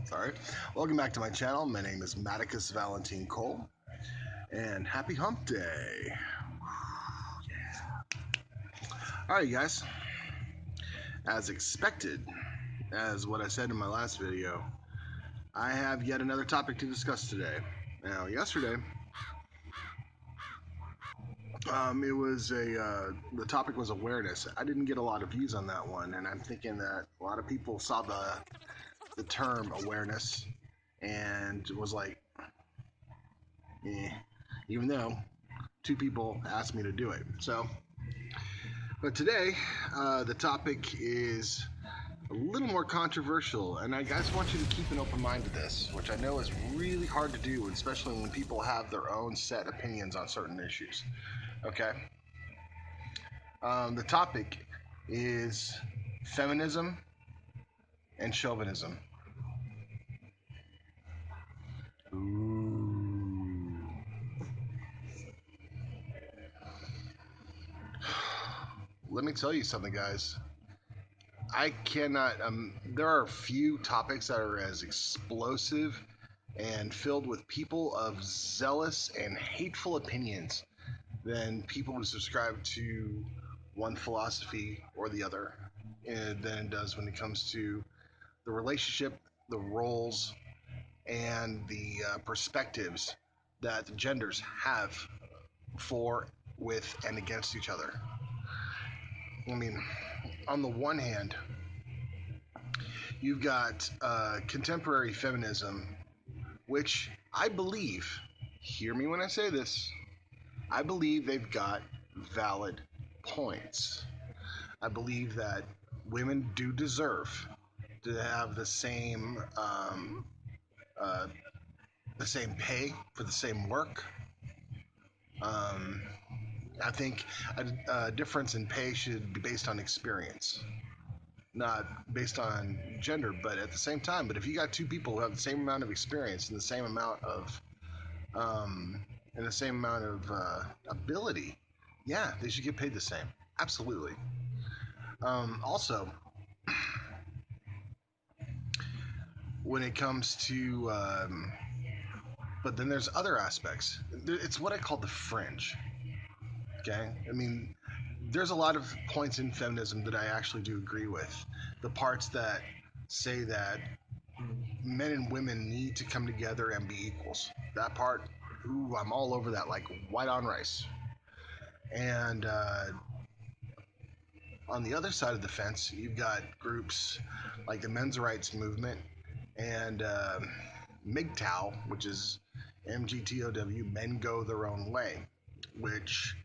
Sorry. Welcome back to my channel. My name is Maticus Valentine Cole, and happy hump day. Alright, guys. As expected, as what I said in my last video, I have yet another topic to discuss today. Now, yesterday, the topic was awareness. I didn't get a lot of views on that one, and I'm thinking that a lot of people saw the term awareness and was like, even though two people asked me to do it. But today, the topic is a little more controversial, and I guys want you to keep an open mind to this, which I know is really hard to do, especially when people have their own set opinions on certain issues. Okay? The topic is feminism and chauvinism. Ooh. Let me tell you something, guys. I cannot. There are a few topics that are as explosive and filled with people of zealous and hateful opinions than people who subscribe to one philosophy or the other than it does when it comes to the relationship, the roles, and the perspectives that the genders have for, with, and against each other. I mean, on the one hand, you've got contemporary feminism, which I believe, hear me when I say this, I believe they've got valid points. I believe that women do deserve to have the same pay for the same work. I think a difference in pay should be based on experience, not based on gender. But at the same time, but if you got two people who have the same amount of experience and the same amount of ability, yeah, they should get paid the same. Absolutely. Also, when it comes to, but then there's other aspects. It's what I call the fringe. Okay, I mean, there's a lot of points in feminism that I actually do agree with. The parts that say that men and women need to come together and be equals. That part, ooh, I'm all over that like white on rice. And on the other side of the fence, you've got groups like the men's rights movement and MGTOW, which is MGTOW, Men Go Their Own Way, which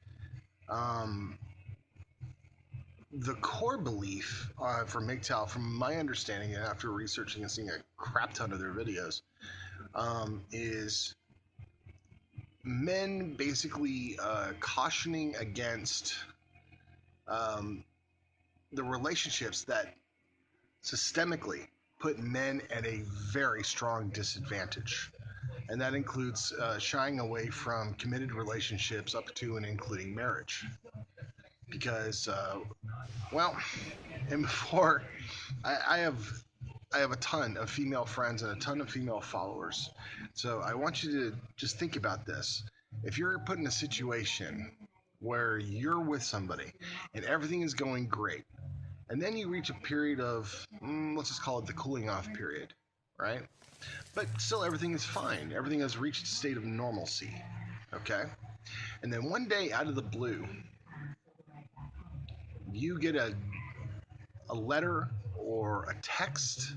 the core belief for MGTOW, from my understanding and after researching and seeing a crap ton of their videos, is men basically cautioning against the relationships that systemically put men at a very strong disadvantage. And that includes shying away from committed relationships up to and including marriage. Because, and before, I have a ton of female friends and a ton of female followers. So I want you to just think about this. If you're put in a situation where you're with somebody and everything is going great, and then you reach a period of, let's just call it the cooling off period, right? But still everything is fine. Everything has reached a state of normalcy, okay? And then one day out of the blue, you get a letter or a text,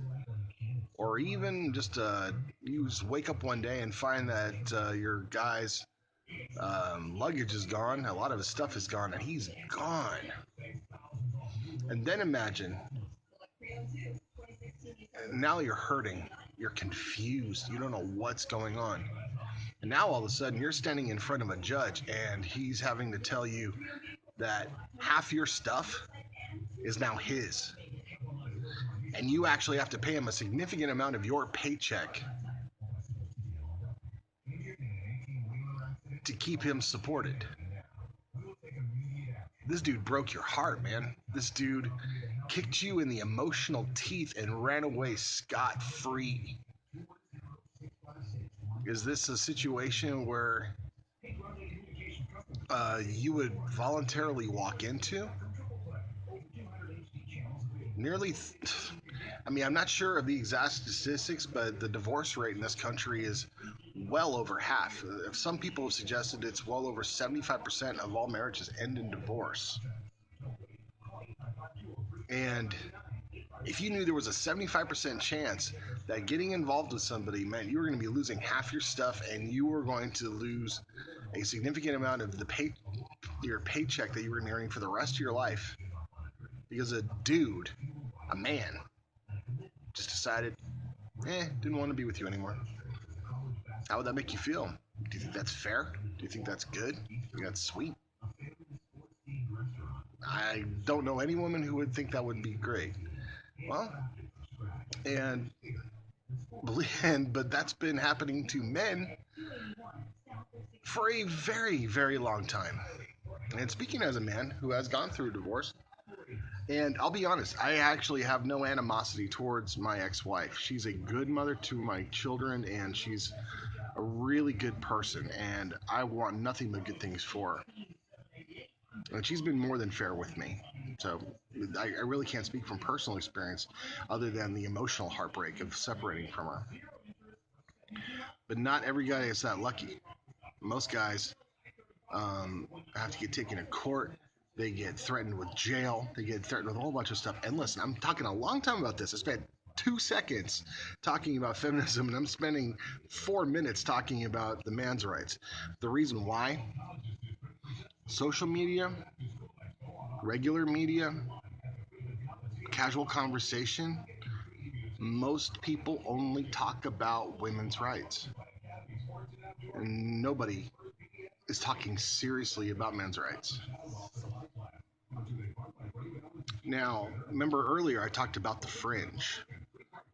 or even just you just wake up one day and find that your guy's luggage is gone, a lot of his stuff is gone, and he's gone. And then imagine, now you're hurting, you're confused, you don't know what's going on. And now all of a sudden you're standing in front of a judge and he's having to tell you that half your stuff is now his. And you actually have to pay him a significant amount of your paycheck to keep him supported. this dude broke your heart, man. This dude kicked you in the emotional teeth and ran away scot-free. Is this a situation where you would voluntarily walk into? Nearly, I mean, I'm not sure of the exact statistics, but the divorce rate in this country is well over half. Some people have suggested it's well over 75% of all marriages end in divorce. And if you knew there was a 75% chance that getting involved with somebody meant you were going to be losing half your stuff and you were going to lose a significant amount of your paycheck that you were going to be earning for the rest of your life because a dude, a man, just decided, didn't want to be with you anymore. How would that make you feel? Do you think that's fair? Do you think that's good? Do you think that's sweet? I don't know any woman who would think that would be great. Well, and but that's been happening to men for a very, very long time. And speaking as a man who has gone through a divorce, and I'll be honest, I actually have no animosity towards my ex-wife. She's a good mother to my children, and she's a really good person, and I want nothing but good things for her. And she's been more than fair with me. So I really can't speak from personal experience other than the emotional heartbreak of separating from her. But not every guy is that lucky. Most guys have to get taken to court. They get threatened with jail. They get threatened with a whole bunch of stuff. And listen, I'm talking a long time about this. I spent 2 seconds talking about feminism, and I'm spending 4 minutes talking about the man's rights. The reason why: social media, regular media, casual conversation, most people only talk about women's rights. And nobody is talking seriously about men's rights. Now, remember earlier I talked about the fringe.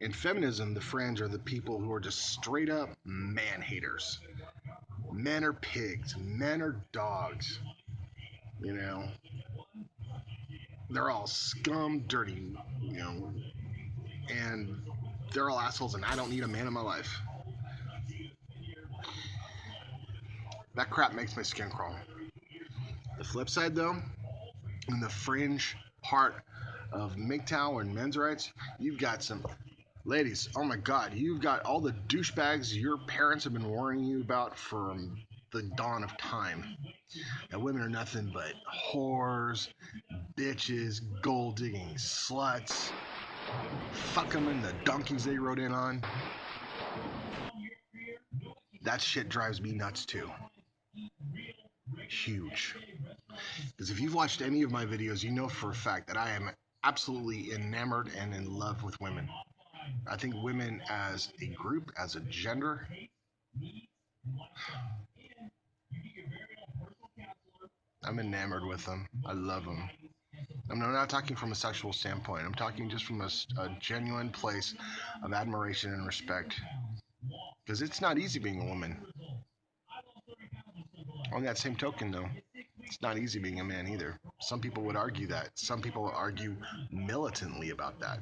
In feminism, the fringe are the people who are just straight up man haters. Men are pigs, men are dogs. You know, they're all scum, dirty, and they're all assholes, and I don't need a man in my life. That crap makes my skin crawl. The flip side, though, in the fringe part of MGTOW and men's rights, you've got some ladies. Oh my God, you've got all the douchebags your parents have been warning you about from the dawn of time. That women are nothing but whores, bitches, gold digging sluts. Fuck them in the donkeys they rode in on. That shit drives me nuts too. Huge. Because if you've watched any of my videos, you know for a fact that I am absolutely enamored and in love with women. I think women as a group, as a gender, I'm enamored with them. I love them. I'm not talking from a sexual standpoint. I'm talking just from a genuine place of admiration and respect. Because it's not easy being a woman. On that same token, though, it's not easy being a man either. Some people would argue that. Some people would argue militantly about that.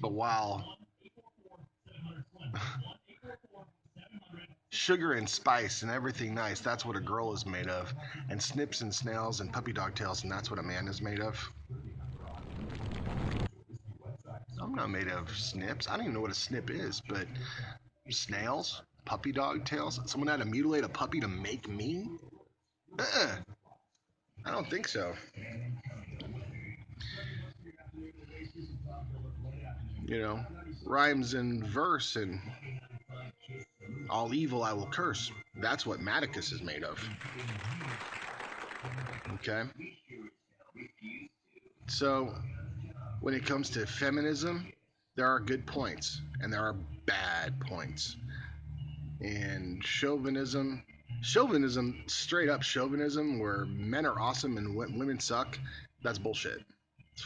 But while sugar and spice and everything nice, that's what a girl is made of. And snips and snails and puppy dog tails, and that's what a man is made of. I'm not made of snips. I don't even know what a snip is, but snails, puppy dog tails. Someone had to mutilate a puppy to make me? I don't think so. Rhymes and verse and all evil I will curse. That's what Maticus is made of. Okay? So, when it comes to feminism, there are good points and there are bad points. And chauvinism, straight up chauvinism, where men are awesome and women suck, that's bullshit.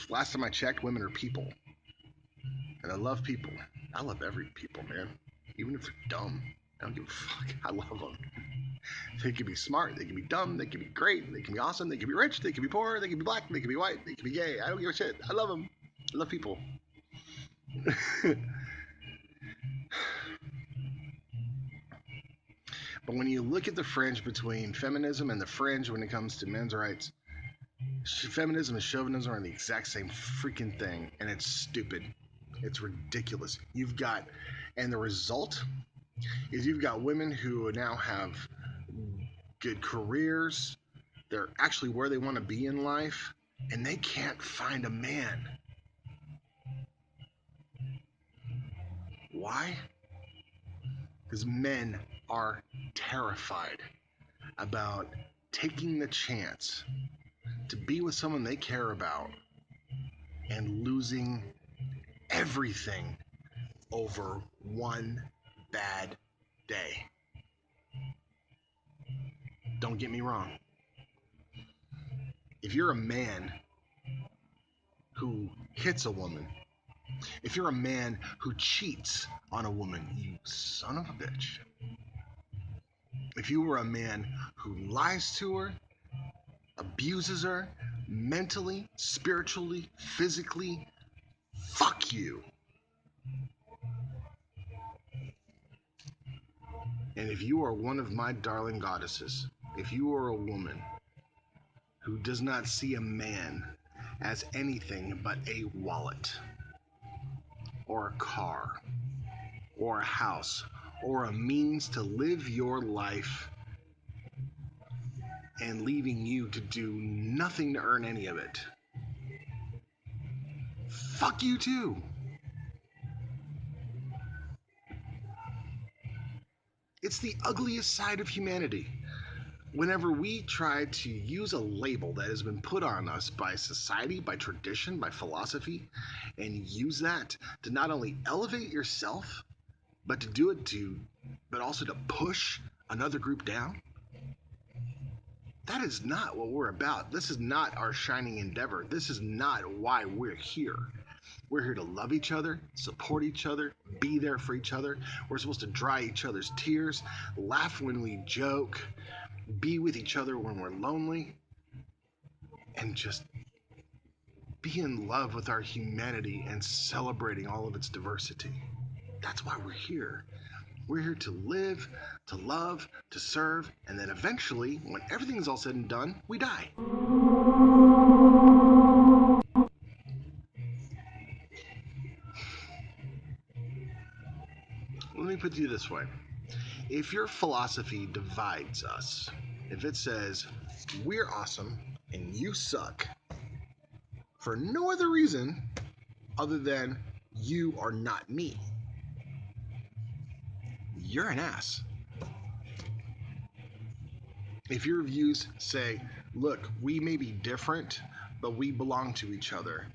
Last time I checked, women are people. And I love people. I love every people, man. Even if they're dumb. I don't give a fuck. I love them. They can be smart, they can be dumb, they can be great, they can be awesome, they can be rich, they can be poor, they can be black, they can be white, they can be gay. I don't give a shit. I love them. I love people. But when you look at the fringe between feminism and the fringe when it comes to men's rights, feminism and chauvinism are the exact same freaking thing, and it's stupid. It's ridiculous. And the result is you've got women who now have good careers. They're actually where they want to be in life, and they can't find a man. Why? Because men are terrified about taking the chance to be with someone they care about and losing everything over one bad day. Don't get me wrong. If you're a man who hits a woman, if you're a man who cheats on a woman, you son of a bitch. If you were a man who lies to her, abuses her, mentally, spiritually, physically, fuck you. And if you are one of my darling goddesses, if you are a woman who does not see a man as anything but a wallet, or a car, or a house, or a means to live your life and leaving you to do nothing to earn any of it, fuck you too. It's the ugliest side of humanity. Whenever we try to use a label that has been put on us by society, by tradition, by philosophy, and use that to not only elevate yourself, but also to push another group down, that is not what we're about. This is not our shining endeavor. This is not why we're here. We're here to love each other, support each other, be there for each other. We're supposed to dry each other's tears, laugh when we joke, be with each other when we're lonely, and just be in love with our humanity and celebrating all of its diversity. That's why we're here. We're here to live, to love, to serve, and then eventually, when everything's all said and done, we die. Let me put it this way. If your philosophy divides us, if it says, we're awesome and you suck, for no other reason other than you are not me, you're an ass. If your views say, look, we may be different, but we belong to each other.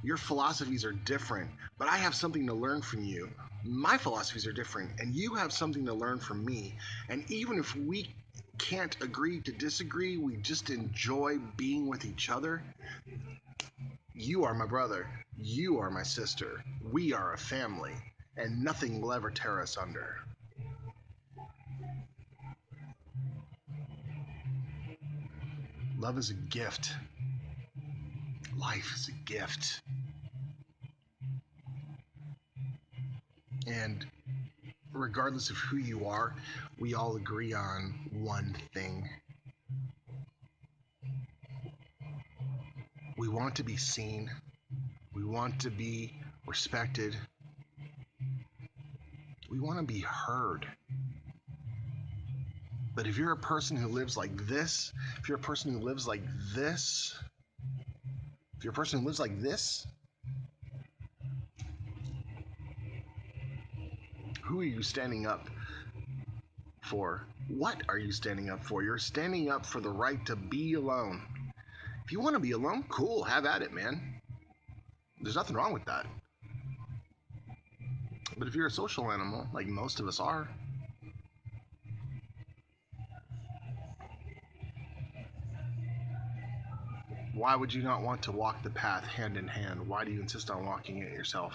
Your philosophies are different, but I have something to learn from you. My philosophies are different, and you have something to learn from me. And even if we can't agree to disagree, we just enjoy being with each other. You are my brother. You are my sister. We are a family, and nothing will ever tear us under. Love is a gift. Life is a gift. And regardless of who you are, we all agree on one thing. We want to be seen. We want to be respected. We want to be heard. But if you're a person who lives like this, if you're a person who lives like this, if you're a person who lives like this, who are you standing up for? What are you standing up for? You're standing up for the right to be alone. If you want to be alone, cool, have at it, man. There's nothing wrong with that. But if you're a social animal, like most of us are, why would you not want to walk the path hand in hand? Why do you insist on walking it yourself?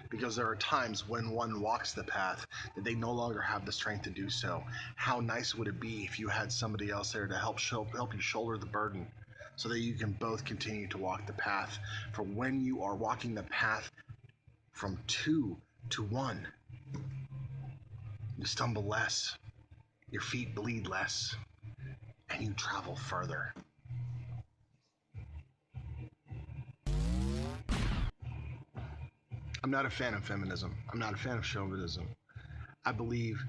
because there are times when one walks the path that they no longer have the strength to do so. How nice would it be if you had somebody else there to help you shoulder the burden so that you can both continue to walk the path? For when you are walking the path from 2 to 1, you stumble less, your feet bleed less, and you travel further. I'm not a fan of feminism. I'm not a fan of chauvinism. I believe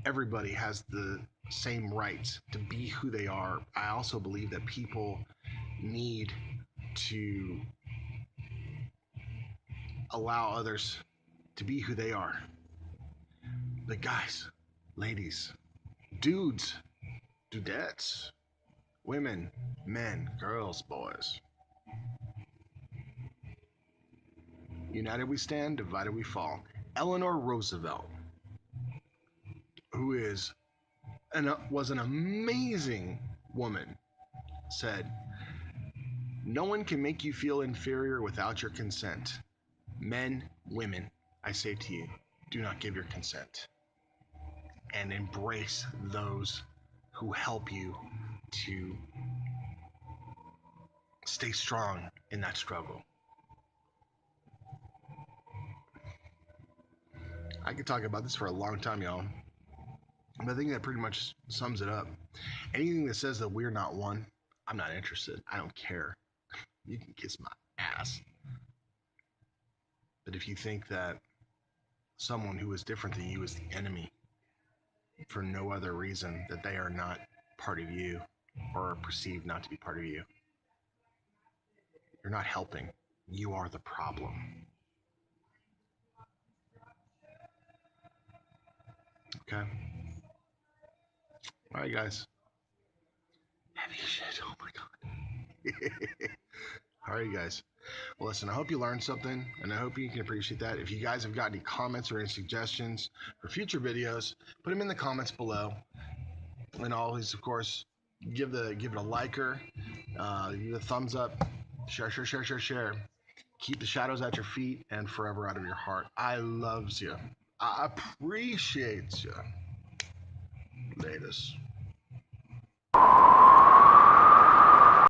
everybody has the same rights to be who they are. I also believe that people need to allow others to be who they are. But guys, ladies, dudes, dudettes, women, men, girls, boys. United we stand, divided we fall. Eleanor Roosevelt, who was an amazing woman, said, "No one can make you feel inferior without your consent. Men, women, I say to you, do not give your consent. And embrace those who help you to stay strong in that struggle." I could talk about this for a long time, y'all. But I think that pretty much sums it up. Anything that says that we're not one, I'm not interested. I don't care. You can kiss my ass. But if you think that someone who is different than you is the enemy for no other reason that they are not part of you or are perceived not to be part of you, you're not helping. You are the problem. Okay? All right, guys. Heavy shit. Oh my God. All right, guys. Well, listen, I hope you learned something, and I hope you can appreciate that. If you guys have got any comments or any suggestions for future videos, put them in the comments below. And always, of course, give it a liker, give it a thumbs up, share. Keep the shadows at your feet and forever out of your heart. I loves you. I appreciate you. Latest.